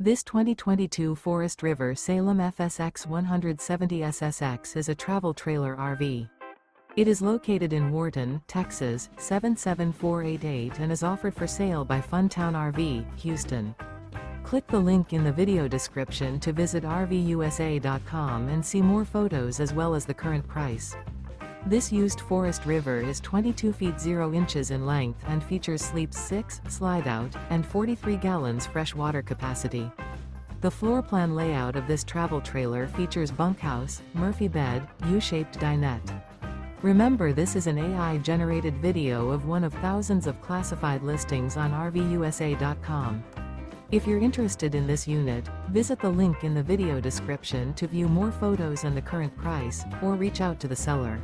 This 2022 Forest River Salem FSX 170 SSX is a travel trailer RV. It is located in Wharton, Texas, 77488 and is offered for sale by Funtown RV, Houston. Click the link in the video description to visit RVUSA.com and see more photos as well as the current price. This used Forest River is 22 feet 0 inches in length and features sleeps 6, Slideout, and 43 gallons fresh water capacity. The floor plan layout of this travel trailer features bunkhouse, Murphy bed, U-shaped dinette. Remember, this is an AI-generated video of one of thousands of classified listings on RVUSA.com. If you're interested in this unit, visit the link in the video description to view more photos and the current price, or reach out to the seller.